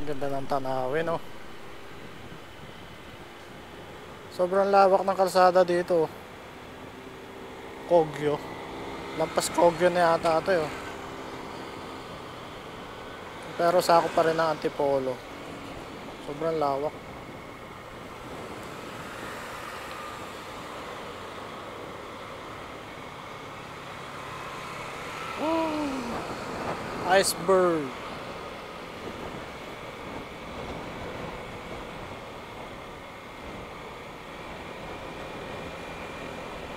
Ganda ng tanawin, oh. Sobrang lawak ng kalsada dito. Kogyo. Lampas Kogyo na yata ito, oh. Pero sako pa rin ng Antipolo. Sobrang lawak. Oh, iceberg.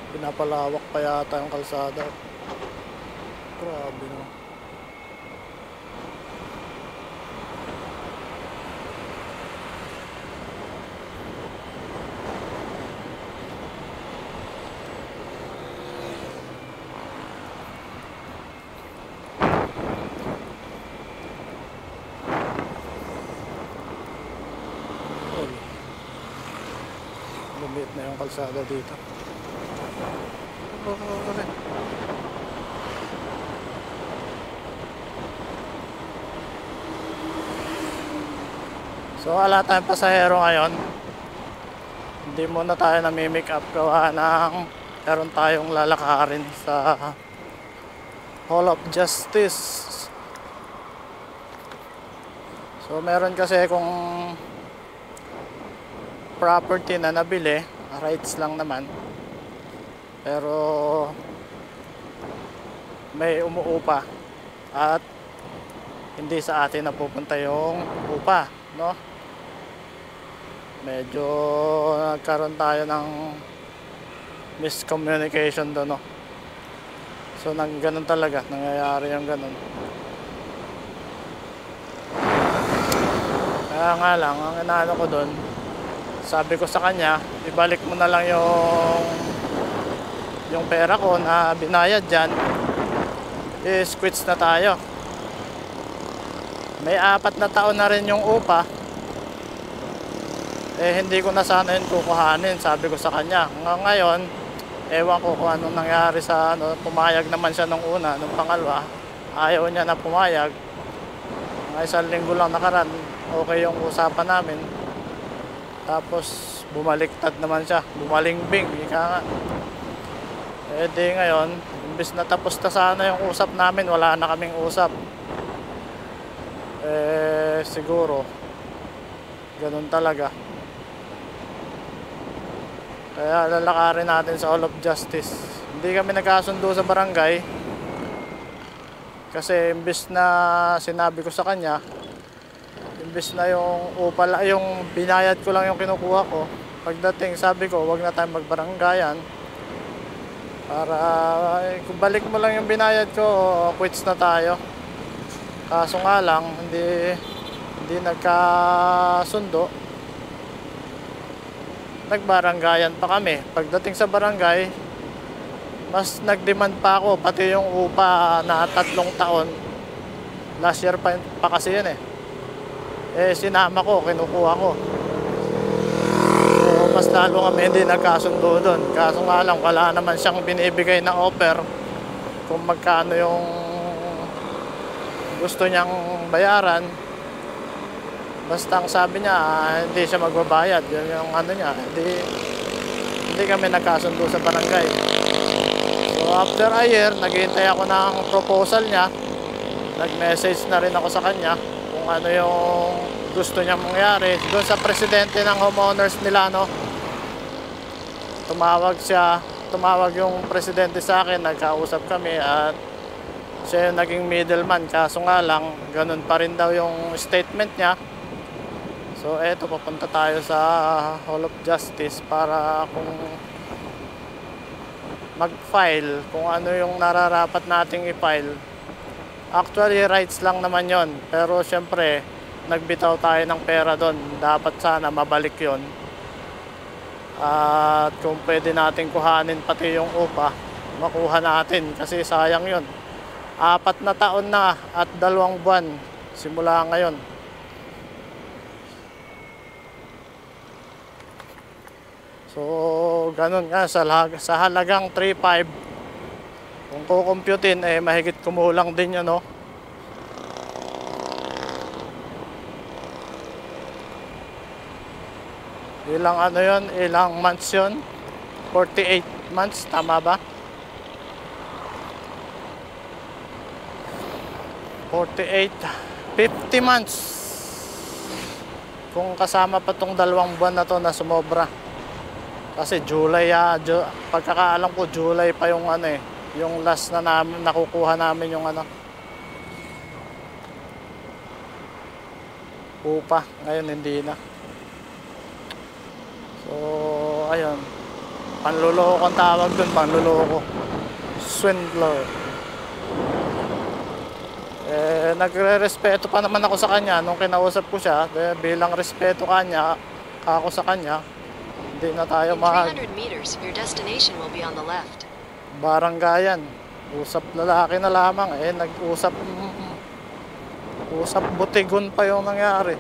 Pinapalawak pa yata yung kalsada. Grabe, no. Lumit na yung kalsada dito. So wala tayong pasahero ngayon. Hindi muna tayo nami-make up gawa ng meron tayong lalakarin sa Hall of Justice. So meron kasi kung property na nabili, rights lang naman, pero may umuupa at hindi sa atin napupunta yung upa, no? Medyo nagkaroon tayo ng miscommunication doon, no? So ganun talaga, nangyayari yung ganun. Kaya nga lang, ang inaano ko doon, sabi ko sa kanya, ibalik mo na lang yung pera ko na binayad dyan, is-quits na tayo. May 4 na taon na rin yung upa, hindi ko na sana yun kukuhanin, sabi ko sa kanya. Ngayon, ewan ko kung anong nangyari sa pumayag naman siya nung una, nung pangalawa, ayaw niya na pumayag. Isang linggo lang nakaraan, okay yung usapan namin. Tapos bumaliktad naman siya, bumalingbing, ika nga. Di ngayon, imbis na tapos na sana yung usap namin, wala na kaming usap. Siguro ganun talaga. Kaya lalakarin natin sa Hall of Justice. Hindi kami nagkasundo sa barangay kasi imbis na sinabi ko sa kanya, imbis na yung upala, yung binayad ko lang yung kinukuha ko, pagdating sabi ko wag na tayong magbaranggayan para kung balik mo lang yung binayad ko, quits na tayo. Kaso nga lang hindi nagkasundo, nagbaranggayan pa kami. Pagdating sa barangay, mas nagdemand pa ako, pati yung upa na 3 taon, last year pa kasi yun sinama ko, kinukuha ko. So mas lalo kami hindi nagkasundo doon. Kaso nga lang, wala naman siyang binibigay na offer kung magkano yung gusto niyang bayaran. Basta ang sabi niya, hindi siya magbabayad. Yun yung ano niya. Hindi kami nagkasundo sa barangay. So after a year, naghihintay ako ng proposal niya. Nag-message na rin ako sa kanya kung ano yung gusto niya mangyari. Doon sa presidente ng homeowners nila, no? Tumawag yung presidente sa akin, nagkausap kami at siya yung naging middleman. Kaso nga lang, ganun pa rin daw yung statement niya. So eto, papunta tayo sa Hall of Justice para kung mag-file, kung ano yung nararapat nating i-file. Actually, rights lang naman yon, pero syempre nagbitaw tayo ng pera doon. Dapat sana mabalik yon. At kung pwede natin kuhanin pati yung upa, makuha natin kasi sayang yon. 4 na taon na at 2 buwan simula ngayon. So ganun nga, sa halagang 3.5, kung kukumputin mahigit kumulang din yun, no? Ilang ano yon, ilang months yon? 48 months, tama ba? 48, 50 months. Kung kasama pa tong 2 buwan na to na sumobra. Kasi July, pagkakaalam ko July pa yung ano eh, yung last na namin, nakukuha namin yung ano, upa. Ngayon hindi na. So, ayun. Panluloko ang tawag dun, panluloko. Swindler. Nagre-respeto pa naman ako sa kanya nung kinausap ko siya. Bilang respeto kanya, ako sa kanya, hindi na tayo In 300 meters, your destination will be on the left. baranggayan. Usap lalaki na lamang. Nag-usap butigon pa yung nangyari.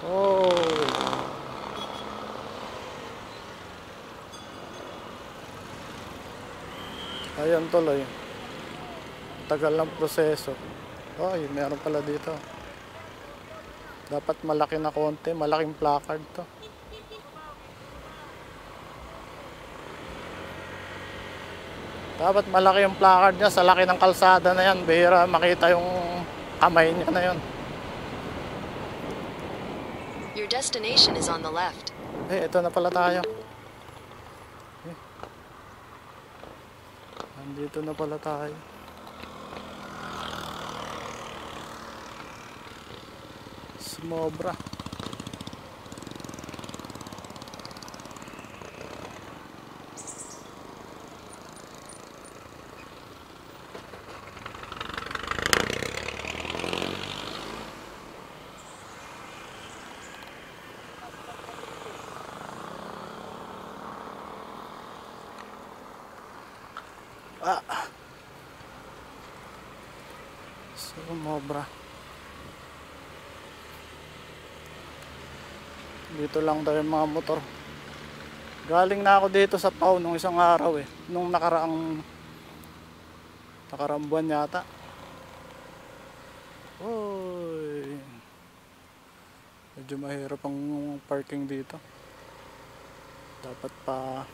Oh. Ayun tuloy. Tagal ng proseso. Ay, meron pala dito. Dapat malaki na konti, malaking placard to. Dapat malaki yung placard niya sa laki ng kalsada na yan. Bihira makita yung kamay niya na yun. Your destination is on the left. Ito na pala tayo. Nandito na pala tayo. Sumobra. Sumobra. Dito lang daw yung mga motor. Galing na ako dito sa Pau nung isang araw eh. Nung nakaraang buwan yata. Oy. Medyo mahirap ang parking dito. Dapat pa